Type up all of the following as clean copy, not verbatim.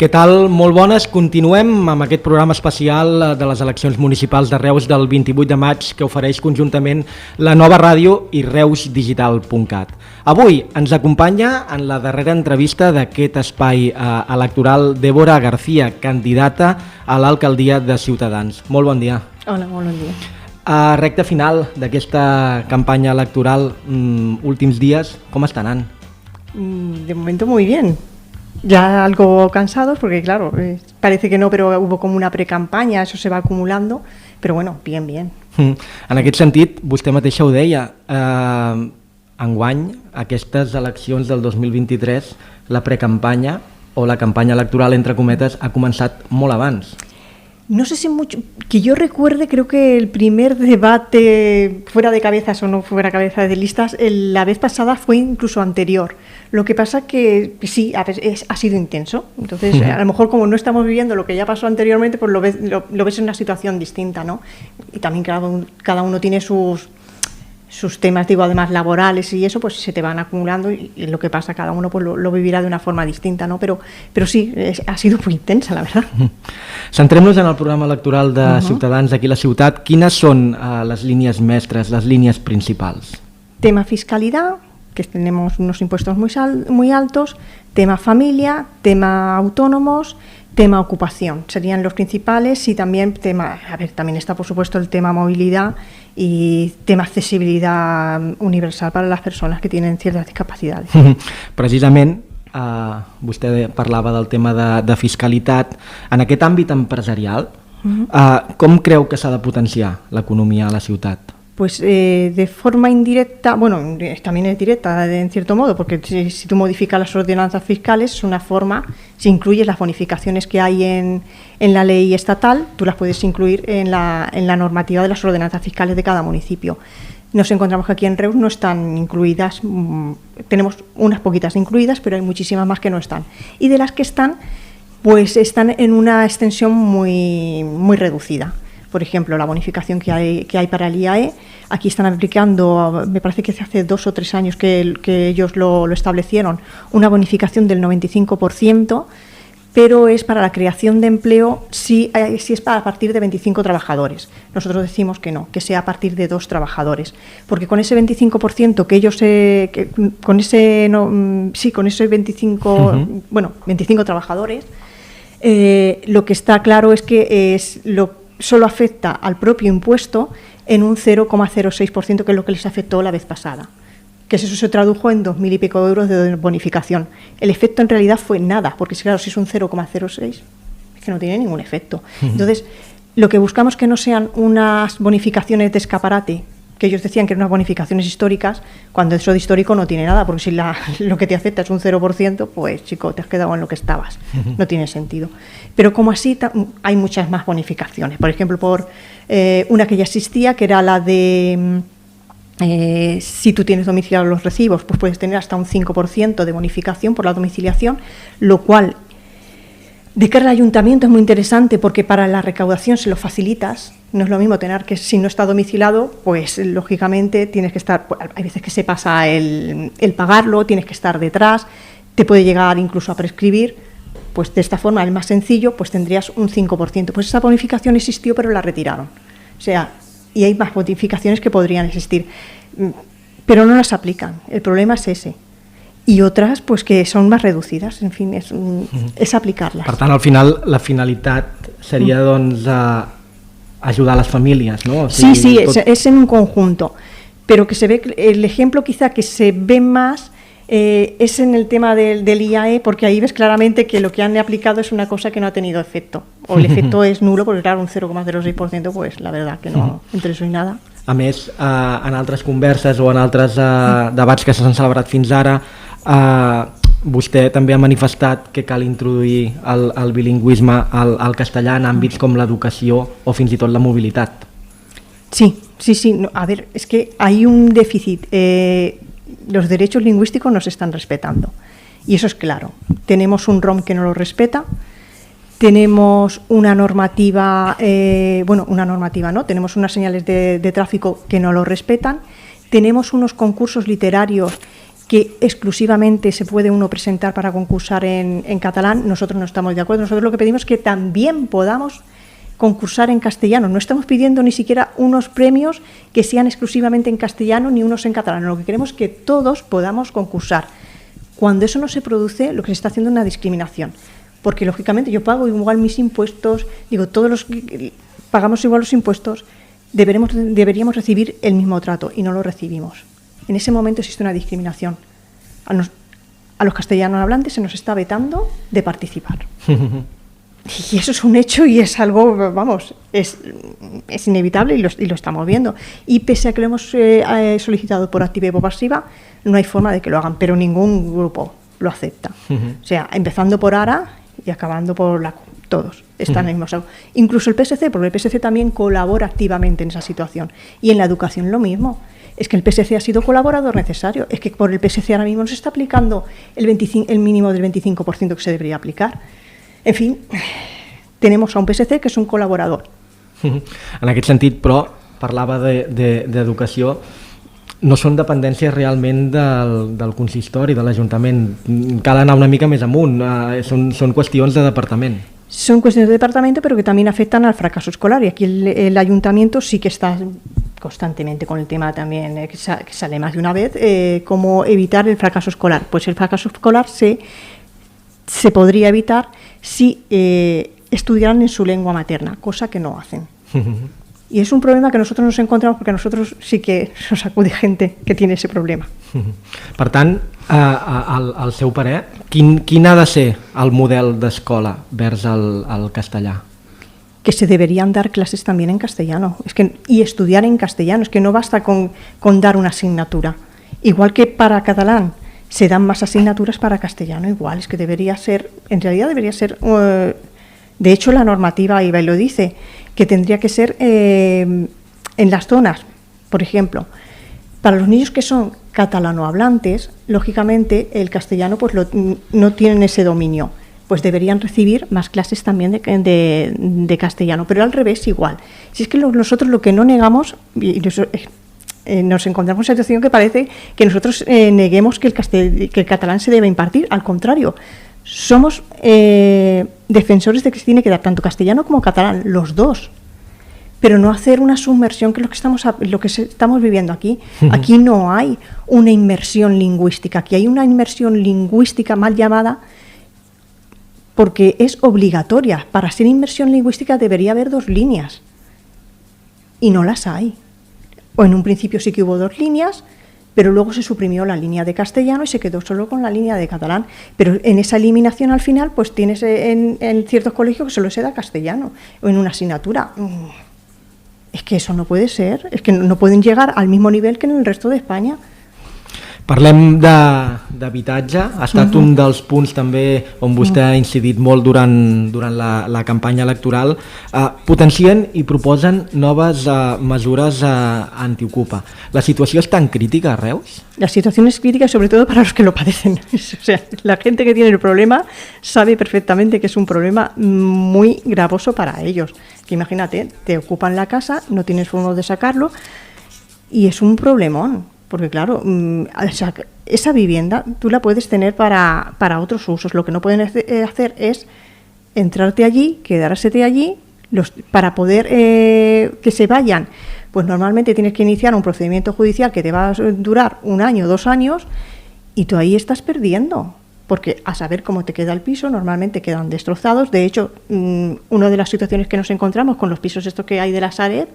Què tal? Molt bones. Continuem amb aquest programa especial de les eleccions municipals de Reus del 28 de maig que ofereix conjuntament la Nova Ràdio i reusdigital.cat. Avui ens acompanya en la darrera entrevista d'aquest espai electoral Débora García, candidata a l'alcaldia de Ciutadans. Molt bon dia. Hola, molt bon dia. A recta final d'aquesta campanya electoral, últims dies, com està anant? De momento muy bien. Ya algo cansados porque claro, parece que no, pero hubo como una precampaña, eso se va acumulando, pero bueno, bien, bien. En aquest sentit, vostè mateixa ho deia, enguany, aquestes eleccions del 2023, la precampanya o la campanya electoral, entre cometes, ha començat molt abans. No sé si mucho, que yo recuerde, creo que el primer debate fuera de cabezas o no fuera cabeza de listas, la vez pasada fue incluso anterior. Lo que pasa que sí, ha sido intenso. Entonces, a lo mejor como no estamos viviendo lo que ya pasó anteriormente, pues lo ves en una situación distinta, ¿no? Y también cada uno tiene sus temas, digo, además laborales y eso, pues se te van acumulando y lo que pasa, cada uno pues lo vivirá de una forma distinta, ¿no? Pero sí, ha sido muy intensa, la verdad. Centrem-nos en el programa electoral de Ciutadans aquí a la ciutat. Quines són les línies mestres, les línies principals? Tema fiscalidad, que tenemos unos impuestos muy altos, tema familia, tema autónomos, tema ocupación, serían los principales, y también también está por supuesto el tema movilidad y tema accesibilidad universal para las personas que tienen ciertas discapacidades. Precisament, vostè parlava del tema de fiscalitat. En aquest àmbit empresarial, com creu que s'ha de potenciar l'economia a la ciutat? Pues de forma indirecta, bueno, también es directa en cierto modo, porque si tú modificas las ordenanzas fiscales, es una forma, si incluyes las bonificaciones que hay en la ley estatal, tú las puedes incluir en la normativa de las ordenanzas fiscales de cada municipio. Nos encontramos que aquí en Reus no están incluidas, tenemos unas poquitas incluidas, pero hay muchísimas más que no están. Y de las que están, pues están en una extensión muy, muy reducida. Por ejemplo, la bonificación que hay para el IAE, aquí están aplicando, me parece que hace 2 o 3 años que ellos lo establecieron, una bonificación del 95%, pero es para la creación de empleo si es a partir de 25 trabajadores. Nosotros decimos que no, que sea a partir de 2 trabajadores, porque con ese 25% que ellos, con ese 25 trabajadores, lo que está claro es que solo afecta al propio impuesto en un 0,06%, que es lo que les afectó la vez pasada. Que eso se tradujo en 2.000 y pico euros de bonificación. El efecto en realidad fue nada, porque claro, si es un 0,06, es que no tiene ningún efecto. Entonces, lo que buscamos que no sean unas bonificaciones de escaparate, que ellos decían que eran unas bonificaciones históricas, cuando eso de histórico no tiene nada, porque si lo que te afecta es un 0%, pues chico, te has quedado en lo que estabas, no tiene sentido. Pero como así hay muchas más bonificaciones, por ejemplo, por una que ya existía, que era la de si tú tienes domiciliados los recibos, pues puedes tener hasta un 5% de bonificación por la domiciliación, lo cual de cara al ayuntamiento es muy interesante porque para la recaudación se lo facilitas. No es lo mismo tener que, si no está domiciliado, pues lógicamente tienes que estar, hay veces que se pasa el pagarlo, tienes que estar detrás, te puede llegar incluso a prescribir. Pues de esta forma, el más sencillo, pues tendrías un 5%. Pues esa bonificación existió, pero la retiraron. O sea, y hay más bonificaciones que podrían existir, pero no las aplican. El problema es ese. I otras pues, que són més reducides, en fi, és aplicar-les. Per tant, al final, la finalitat seria doncs, ayudar a las familias, ¿no? O sigui, sí, es en un conjunto, pero que se ve, el ejemplo quizá que se ve más es en el tema del IAE, porque ahí ves claramente que lo que han aplicado es una cosa que no ha tenido efecto, o el efecto es nulo, porque claro, un 0,06%, pues la verdad que no, entre eso y nada. A més, en altres converses o en altres debats que s'han celebrat fins ara, vostè també ha manifestat que cal introduir el bilingüisme al castellà en àmbits com l'educació o fins i tot la mobilitat. Sí. No, a ver, es que hay un déficit. Los derechos lingüísticos no se están respetando. Y eso es claro. Tenemos un ROM que no lo respeta. Tenemos una normativa, no, tenemos unas señales de tráfico que no lo respetan. Tenemos unos concursos literarios que exclusivamente se puede uno presentar para concursar en catalán, nosotros no estamos de acuerdo. Nosotros lo que pedimos es que también podamos concursar en castellano. No estamos pidiendo ni siquiera unos premios que sean exclusivamente en castellano ni unos en catalán. Lo que queremos es que todos podamos concursar. Cuando eso no se produce, lo que se está haciendo es una discriminación. Porque, lógicamente, yo pago igual mis impuestos, digo, todos los que pagamos igual los impuestos, deberíamos recibir el mismo trato y no lo recibimos. En ese momento existe una discriminación. A los castellanos hablantes se nos está vetando de participar. Y eso es un hecho y es algo, vamos, es inevitable y lo estamos viendo. Y pese a que lo hemos solicitado por activa y por pasiva, no hay forma de que lo hagan, pero ningún grupo lo acepta. O sea, empezando por ARA y acabando por la CUP, todos están en el mismo saco. Incluso el PSC, porque el PSC también colabora activamente en esa situación. Y en la educación lo mismo. Es que el PSC ha sido colaborador necesario. Es que por el PSC ahora mismo no se está aplicando el mínimo del 25% que se debería aplicar. En fin, tenemos a un PSC que és un col·laborador. En aquest sentit, però, parlava d'educació, no són dependències realment del consistori, de l'Ajuntament. Cal anar una mica més amunt, són qüestions de departament. Son cuestiones de departamento, pero que también afectan al fracaso escolar. Y aquí el ayuntamiento sí que está constantemente con el tema también, que sale más de una vez, cómo evitar el fracaso escolar. Pues el fracaso escolar se podría evitar si estudiaran en su lengua materna, cosa que no hacen. Y es un problema que nosotros nos encontramos porque a nosotros sí que nos acude gente que tiene ese problema. Per tant, al seu parer, quin ha de ser el model d'escola vers el castellà? Que se deberían dar clases también en castellano y estudiar en castellano. Es que no basta con dar una asignatura. Igual que para catalán se dan más asignaturas, para castellano igual. Es que debería ser, en realidad debería ser, de hecho la normativa IVA lo dice, que tendría que ser en las zonas, por ejemplo, para los niños que son catalanohablantes, lógicamente el castellano pues no tienen ese dominio, pues deberían recibir más clases también de castellano, pero al revés igual. Si es que nosotros lo que no negamos, y nos encontramos en una situación que parece que nosotros neguemos que el catalán se debe impartir, al contrario, somos defensores de que se tiene que dar tanto castellano como catalán, los dos, pero no hacer una submersión, que es lo que estamos viviendo aquí. Aquí no hay una inmersión lingüística, aquí hay una inmersión lingüística mal llamada porque es obligatoria. Para ser inmersión lingüística debería haber 2 líneas y no las hay. O en un principio sí que hubo 2 líneas, pero luego se suprimió la línea de castellano y se quedó solo con la línea de catalán. Pero en esa eliminación al final, pues tienes en ciertos colegios que solo se da castellano, o en una asignatura. Es que eso no puede ser, es que no pueden llegar al mismo nivel que en el resto de España. Parlem d'habitatge, ha estat un dels punts també on vostè ha incidit molt durant la campanya electoral. Potencien i proposen noves mesures antiocupa. La situació és tan crítica a Reus? La situación es crítica sobre todo para los que lo padecen. O sea, la gente que tiene el problema sabe perfectamente que es un problema muy gravoso para ellos. Que imagínate, te ocupan la casa, no tienes forma de sacarlo y es un problemón. Porque claro, esa vivienda tú la puedes tener para otros usos. Lo que no pueden hacer es entrarte allí, quedársete allí, para poder que se vayan. Pues normalmente tienes que iniciar un procedimiento judicial que te va a durar 1 año, 2 años, y tú ahí estás perdiendo. Porque a saber cómo te queda el piso, normalmente quedan destrozados. De hecho, una de las situaciones que nos encontramos con los pisos estos que hay de la Sareb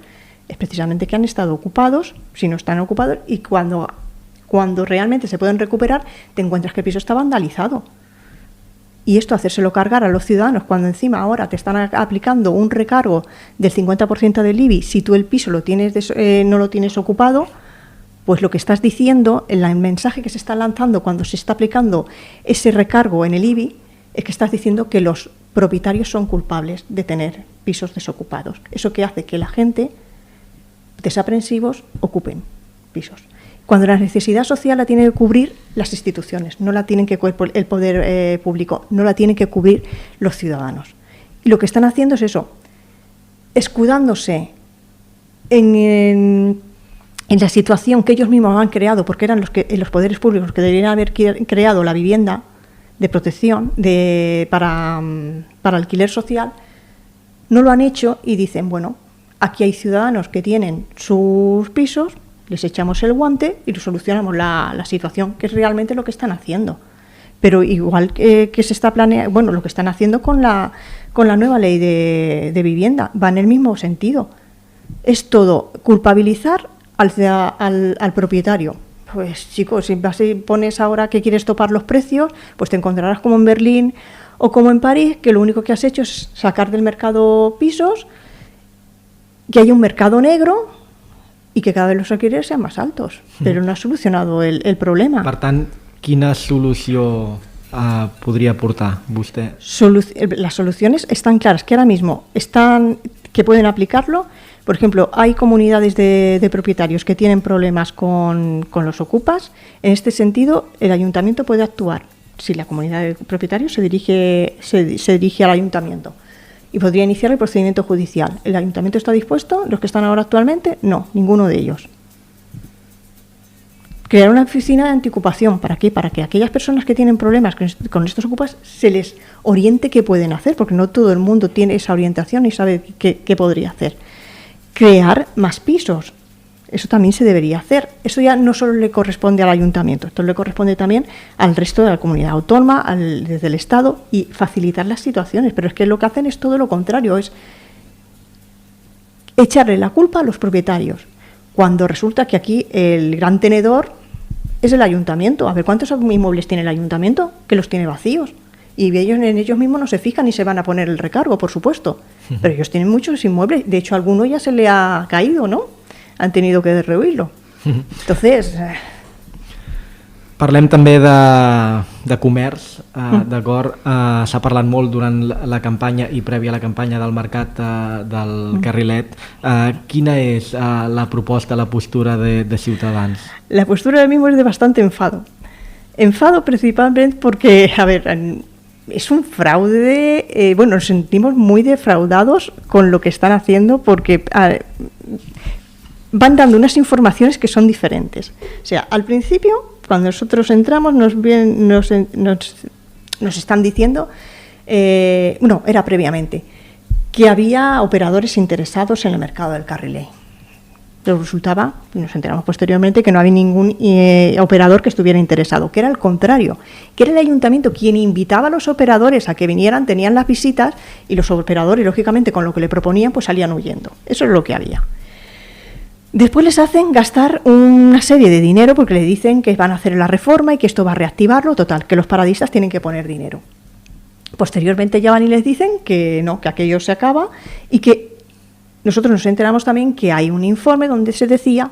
es precisamente que han estado ocupados, si no están ocupados, y cuando realmente se pueden recuperar, te encuentras que el piso está vandalizado. Y esto, hacérselo cargar a los ciudadanos, cuando encima ahora te están aplicando un recargo del 50% del IBI, si tú el piso no lo tienes ocupado, pues lo que estás diciendo, el mensaje que se está lanzando cuando se está aplicando ese recargo en el IBI, es que estás diciendo que los propietarios son culpables de tener pisos desocupados. Eso que hace que la gente, desaprensivos, ocupen pisos. Cuando la necesidad social la tienen que cubrir las instituciones, no la tienen que cubrir el poder público, no la tienen que cubrir los ciudadanos. Y lo que están haciendo es eso, escudándose en en la situación que ellos mismos han creado, porque eran los poderes públicos que deberían haber creado la vivienda de protección para alquiler social, no lo han hecho y dicen, bueno, aquí hay ciudadanos que tienen sus pisos, les echamos el guante y solucionamos la situación, que es realmente lo que están haciendo. Pero igual que se está planeando, bueno, lo que están haciendo con la nueva ley de vivienda, va en el mismo sentido. Es todo culpabilizar al propietario. Pues chicos, si vas y pones ahora que quieres topar los precios, pues te encontrarás como en Berlín o como en París, que lo único que has hecho es sacar del mercado pisos, que haya un mercado negro y que cada vez los alquileres sean más altos. Pero no ha solucionado el problema. Per tant, quina solució podria aportar vostè? Las soluciones están claras, que ahora mismo que pueden aplicarlo. Por ejemplo, hay comunidades de propietarios que tienen problemas con los ocupas. En este sentido, el ayuntamiento puede actuar. Si la comunidad de propietarios se dirige al ayuntamiento y podría iniciar el procedimiento judicial. ¿El ayuntamiento está dispuesto? ¿Los que están ahora actualmente? No, ninguno de ellos. Crear una oficina de antiocupación. ¿Para qué? Para que aquellas personas que tienen problemas con estos ocupas se les oriente qué pueden hacer, porque no todo el mundo tiene esa orientación y sabe qué podría hacer. Crear más pisos. Eso también se debería hacer. Eso ya no solo le corresponde al ayuntamiento, esto le corresponde también al resto de la comunidad autónoma, desde el Estado, y facilitar las situaciones. Pero es que lo que hacen es todo lo contrario, es echarle la culpa a los propietarios, cuando resulta que aquí el gran tenedor es el ayuntamiento. A ver, ¿cuántos inmuebles tiene el ayuntamiento? Que los tiene vacíos. Y en ellos mismos no se fijan y se van a poner el recargo, por supuesto. Pero ellos tienen muchos inmuebles. De hecho, a alguno ya se le ha caído, ¿no? Han tenido que derruirlo. Entonces... Parlem també de comerç, d'acord? S'ha parlat molt durant la campanya i prèvia a la campanya del mercat del Carrilet. Quina és la proposta, la postura de Ciutadans? La postura ahora mismo es de bastante enfado. Enfado principalmente porque, a ver, es un fraude, bueno, nos sentimos muy defraudados con lo que están haciendo porque van dando unas informaciones que son diferentes. O sea, al principio, cuando nosotros entramos, nos están diciendo, no, era previamente, que había operadores interesados en el mercado del Carrilet. Pero resultaba, y nos enteramos posteriormente, que no había ningún operador que estuviera interesado, que era el contrario, que era el ayuntamiento quien invitaba a los operadores a que vinieran, tenían las visitas, y los operadores, lógicamente, con lo que le proponían, pues salían huyendo. Eso es lo que había. Después les hacen gastar una serie de dinero porque le dicen que van a hacer la reforma y que esto va a reactivarlo, total, que los paradistas tienen que poner dinero. Posteriormente ya van y les dicen que no, que aquello se acaba y que nosotros nos enteramos también que hay un informe donde se decía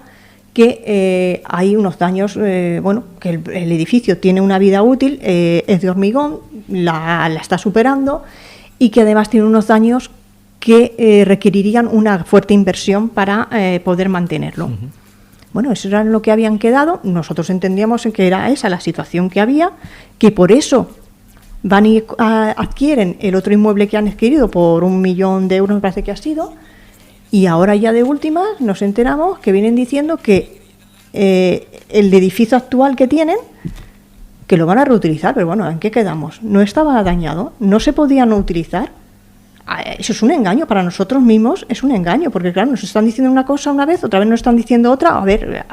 que hay unos daños, bueno, que el edificio tiene una vida útil, es de hormigón, la está superando y que además tiene unos daños que requerirían una fuerte inversión para poder mantenerlo. Bueno, eso era lo que habían quedado. Nosotros entendíamos que era esa la situación que había, que por eso van y adquieren el otro inmueble que han adquirido por 1 millón de euros, me parece que ha sido, y ahora ya de últimas nos enteramos que vienen diciendo que el edificio actual que tienen, que lo van a reutilizar, pero bueno, ¿en qué quedamos? No estaba dañado, no se podía no utilizar. Eso es un engaño para nosotros mismos, es un engaño, porque claro, nos están diciendo una cosa una vez, otra vez nos están diciendo otra. A ver,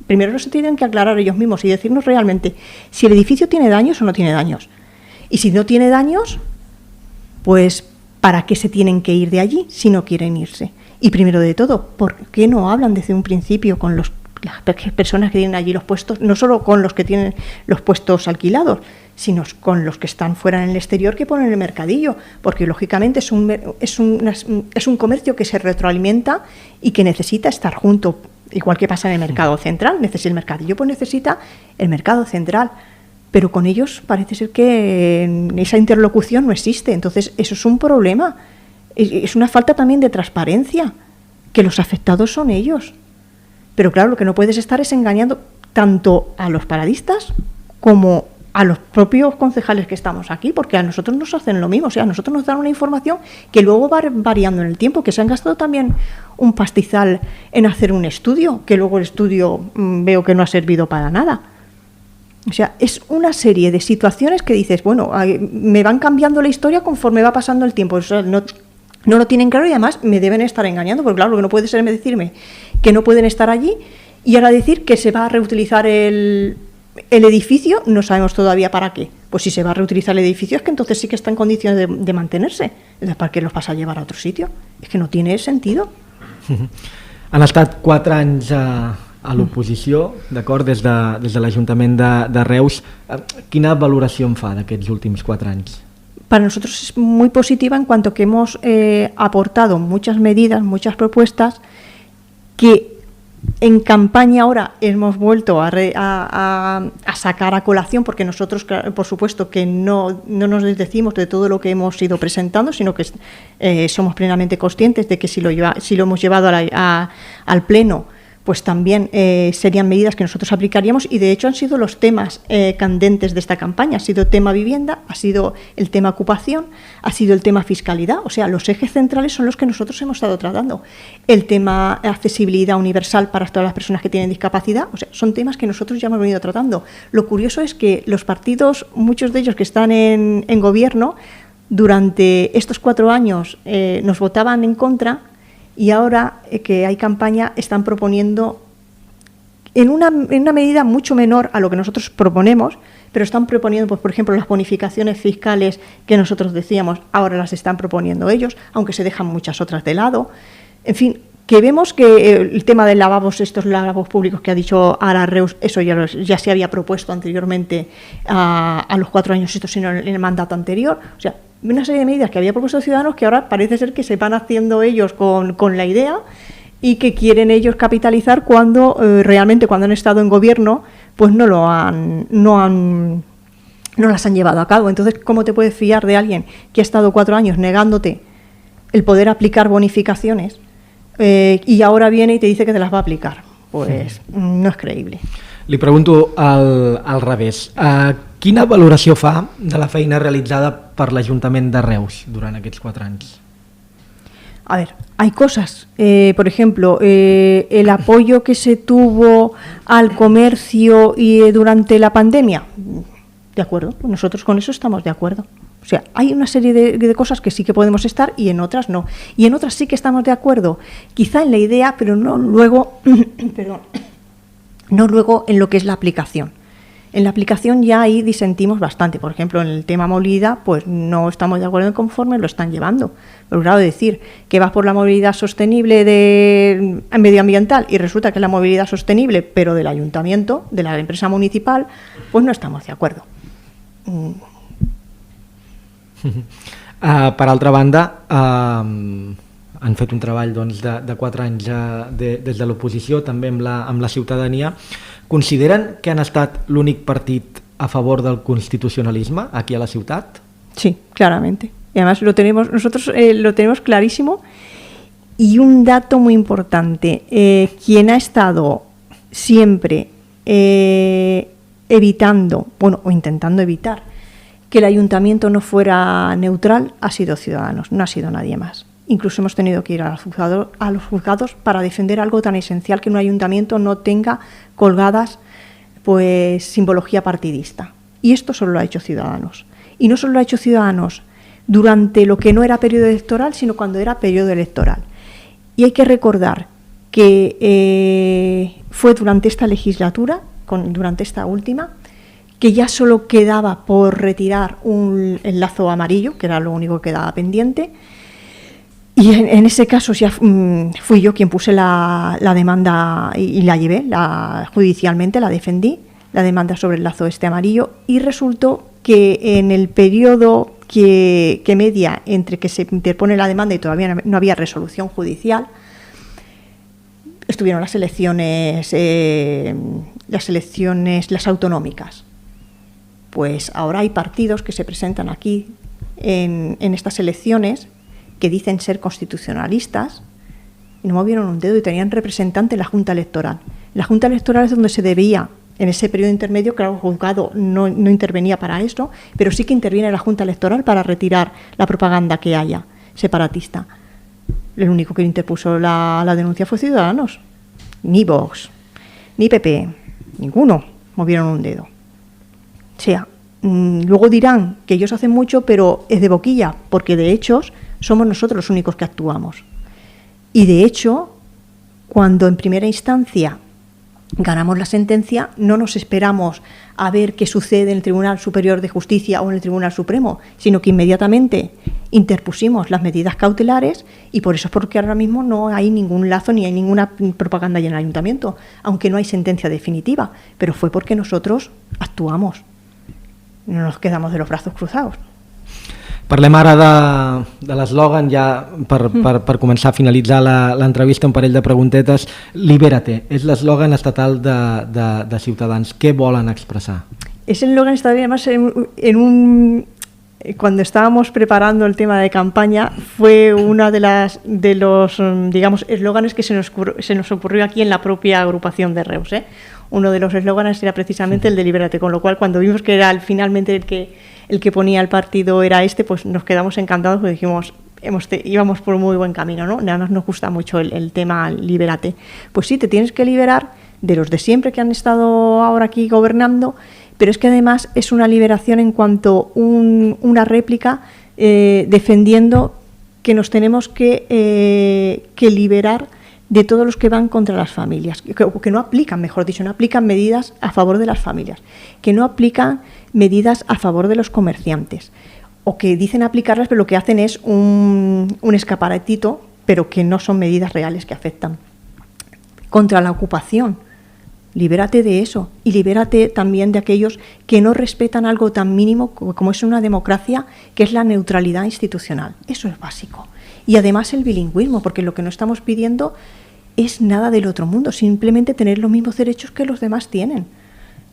primero nos tienen que aclarar ellos mismos y decirnos realmente si el edificio tiene daños o no tiene daños. Y si no tiene daños, pues ¿para qué se tienen que ir de allí si no quieren irse? Y primero de todo, ¿por qué no hablan desde un principio con las personas que tienen allí los puestos, no solo con los que tienen los puestos alquilados, sino con los que están fuera en el exterior que ponen el mercadillo? Porque lógicamente es un comercio que se retroalimenta y que necesita estar junto, igual que pasa en el mercado central. El mercadillo pues necesita el mercado central, pero con ellos parece ser que esa interlocución no existe. Entonces eso es un problema, es una falta también de transparencia, que los afectados son ellos. Pero claro, lo que no puedes estar es engañando tanto a los paradistas como a los propios concejales que estamos aquí, porque a nosotros nos hacen lo mismo, o sea, a nosotros nos dan una información que luego va variando en el tiempo, que se han gastado también un pastizal en hacer un estudio, que luego el estudio veo que no ha servido para nada. O sea, es una serie de situaciones que dices, bueno, me van cambiando la historia conforme va pasando el tiempo, o sea, no lo tienen claro y además me deben estar engañando, porque claro, lo que no puede ser decirme que no pueden estar allí y ahora decir que se va a reutilizar el edificio, no sabemos todavía para qué. Pues si se va a reutilizar el edificio es que entonces sí que está en condiciones de mantenerse. Entonces, ¿para qué los vas a llevar a otro sitio? Es que no tiene sentido. Han estat 4 anys a l'oposició, d'acord, des de l'Ajuntament de Reus. Quina valoració en fa d'aquests últims 4 anys? Para nosotros es muy positiva en cuanto que hemos aportado muchas medidas, muchas propuestas que en campaña ahora hemos vuelto a sacar a colación, porque nosotros, por supuesto, que no nos desdecimos de todo lo que hemos ido presentando, sino que somos plenamente conscientes de que si lo hemos llevado al Pleno, pues también serían medidas que nosotros aplicaríamos y de hecho han sido los temas candentes de esta campaña. Ha sido el tema vivienda, ha sido el tema ocupación, ha sido el tema fiscalidad, o sea, los ejes centrales son los que nosotros hemos estado tratando. El tema accesibilidad universal para todas las personas que tienen discapacidad, o sea, son temas que nosotros ya hemos venido tratando. Lo curioso es que los partidos, muchos de ellos que están en gobierno, durante estos 4 años nos votaban en contra. Y ahora que hay campaña están proponiendo en una medida mucho menor a lo que nosotros proponemos, pero están proponiendo, pues, por ejemplo, las bonificaciones fiscales que nosotros decíamos, ahora las están proponiendo ellos, aunque se dejan muchas otras de lado. En fin, que vemos que el tema de lavabos, estos lavabos públicos que ha dicho Ara Reus, eso ya se había propuesto anteriormente a los 4 años estos, sino en el mandato anterior. O sea, una serie de medidas que había propuesto Ciudadanos que ahora parece ser que se van haciendo ellos con la idea y que quieren ellos capitalizar cuando realmente cuando han estado en gobierno pues no las han llevado a cabo. Entonces, ¿cómo te puedes fiar de alguien que ha estado 4 años negándote el poder aplicar bonificaciones y ahora viene y te dice que te las va a aplicar? Pues no es creïble. Li pregunto al revés. Quina valoració fa de la feina realitzada per l'Ajuntament de Reus durant aquests 4 anys? A ver, hay cosas. Por ejemplo, el apoyo que se tuvo al comercio durante la pandemia. De acuerdo, nosotros con eso estamos de acuerdo. O sea, hay una serie de cosas que sí que podemos estar y en otras no. Y en otras sí que estamos de acuerdo, quizá en la idea, pero no luego, perdón, no luego en lo que es la aplicación. En la aplicación ya ahí disentimos bastante. Por ejemplo, en el tema movilidad, pues no estamos de acuerdo en conforme lo están llevando. Pero claro, decir que vas por la movilidad sostenible medioambiental y resulta que es la movilidad sostenible, pero del ayuntamiento, de la empresa municipal, pues no estamos de acuerdo. Per altra banda, han fet un treball doncs, de 4 anys des de l'oposició, també amb la ciutadania. ¿Consideren que han estat l'únic partit a favor del constitucionalisme aquí a la ciutat? Sí, claramente. Y además nosotros lo tenemos clarísimo. Y un dato muy importante, quien ha estado siempre evitando, bueno, o intentando evitar que el ayuntamiento no fuera neutral ha sido Ciudadanos, no ha sido nadie más. Incluso hemos tenido que ir a los juzgados para defender algo tan esencial que un ayuntamiento no tenga colgadas pues simbología partidista. Y esto solo lo ha hecho Ciudadanos. Y no solo lo ha hecho Ciudadanos durante lo que no era periodo electoral, sino cuando era periodo electoral. Y hay que recordar que fue durante esta legislatura, durante esta última, que ya solo quedaba por retirar el lazo amarillo, que era lo único que quedaba pendiente. Y en ese caso ya fui yo quien puse la demanda y la llevé judicialmente, la defendí, la demanda sobre el lazo amarillo, y resultó que en el periodo que media entre que se interpone la demanda y todavía no había resolución judicial, estuvieron las elecciones, las autonómicas. Pues ahora hay partidos que se presentan aquí en estas elecciones que dicen ser constitucionalistas y no movieron un dedo y tenían representante en la Junta Electoral. La Junta Electoral es donde se debía En ese periodo intermedio, claro, el juzgado no intervenía para esto, pero sí que interviene la Junta Electoral para retirar la propaganda que haya separatista. El único que interpuso la denuncia fue Ciudadanos. Ni Vox, ni PP, ninguno movieron un dedo. O sea, luego dirán que ellos hacen mucho, pero es de boquilla, porque de hechos somos nosotros los únicos que actuamos. Y de hecho, cuando en primera instancia ganamos la sentencia, no nos esperamos a ver qué sucede en el Tribunal Superior de Justicia o en el Tribunal Supremo, sino que inmediatamente interpusimos las medidas cautelares, y por eso es porque ahora mismo no hay ningún lazo ni hay ninguna propaganda en el Ayuntamiento, aunque no hay sentencia definitiva, pero fue porque nosotros actuamos, no nos quedamos de los brazos cruzados. Parlem ara de l'eslògan, ja per començar a finalitzar l'entrevista, un parell de preguntetes. Libérate, és l'eslògan estatal de Ciutadans. Què volen expressar? Es el eslogan estatal, además, cuando estábamos preparando el tema de campaña, fue uno de los digamos, eslóganes que se nos ocurrió aquí en la propia agrupación de Reus. Uno de los eslóganes era precisamente el de Libérate, con lo cual cuando vimos que era finalmente el que ponía el partido era pues nos quedamos encantados, porque dijimos, íbamos por un muy buen camino, ¿no? Nada más nos gusta mucho el tema Libérate. Pues sí, te tienes que liberar de los de siempre que han estado ahora aquí gobernando, pero es que además es una liberación en cuanto una réplica defendiendo que nos tenemos que liberar de todos los que van contra las familias, que no aplican, mejor dicho, no aplican medidas a favor de las familias, que no aplican medidas a favor de los comerciantes, o que dicen aplicarlas pero lo que hacen es un escaparatito, pero que no son medidas reales que afectan. Contra la ocupación, libérate de eso, y libérate también de aquellos que no respetan algo tan mínimo como es una democracia, que es la neutralidad institucional. Eso es básico. Y además el bilingüismo, porque lo que no estamos pidiendo es nada del otro mundo, simplemente tener los mismos derechos que los demás tienen,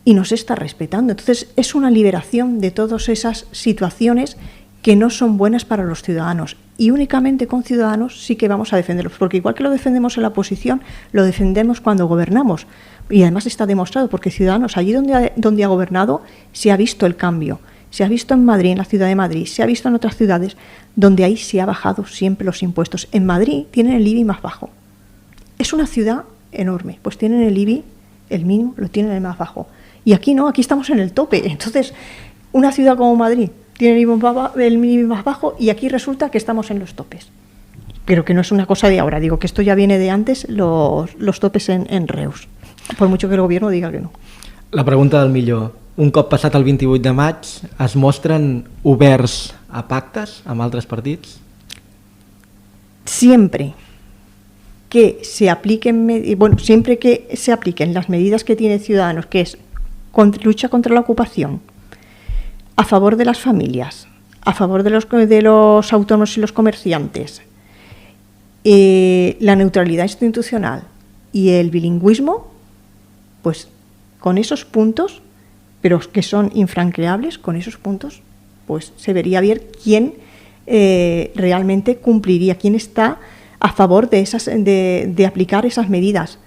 y no se está respetando. Entonces es una liberación de todas esas situaciones que no son buenas para los ciudadanos, y únicamente con Ciudadanos sí que vamos a defenderlos, porque igual que lo defendemos en la oposición, lo defendemos cuando gobernamos, y además está demostrado, porque Ciudadanos, allí donde ha gobernado, se ha visto el cambio. Se ha visto en Madrid, en la ciudad de Madrid, se ha visto en otras ciudades donde ahí se ha bajado siempre los impuestos. En Madrid tienen el IBI más bajo. Es una ciudad enorme, pues tienen el IBI, el mínimo, lo tienen el más bajo. Y aquí no, aquí estamos en el tope. Entonces, una ciudad como Madrid tiene el IBI más bajo, y aquí resulta que estamos en los topes. Pero que no es una cosa de ahora, digo que esto ya viene de antes, los topes en Reus. Por mucho que el gobierno diga que no. La pregunta del millor. Un cop passat el 28 de maig, es mostren oberts a pactes amb altres partits? Siempre que se apliquen las medidas que tiene Ciudadanos, que es lucha contra la ocupación, a favor de las familias, a favor de los autónomos y los comerciantes, la neutralidad institucional y el bilingüismo, pues con esos puntos, pero que son infranqueables, con esos puntos, pues se vería bien quién realmente cumpliría, quién está a favor de aplicar esas medidas.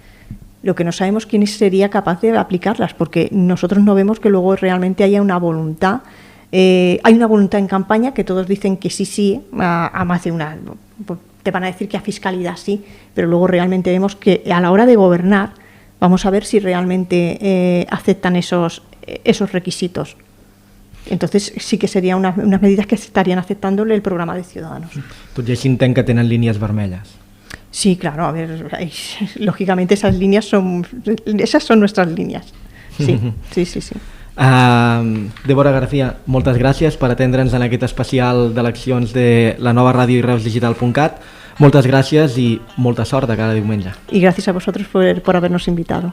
Lo que no sabemos quién sería capaz de aplicarlas, porque nosotros no vemos que luego realmente haya una voluntad. Hay una voluntad en campaña que todos dicen que sí, a más de una. Te van a decir que a fiscalidad sí, pero luego realmente vemos que a la hora de gobernar, vamos a ver si realmente aceptan esos requisitos. Entonces sí que serían unas medidas que estarían aceptándole el programa de Ciudadanos. Tot i així entenc que tenen línies vermelles. Sí, claro, a ver, lógicamente esas son nuestras líneas. Sí, sí. Débora García, moltes gràcies per atendre'ns en aquest especial d'eleccions de la nova ràdio i reusdigital.cat. Moltes gràcies i molta sort de cada diumenge. Y gracias a vosotros por habernos invitado.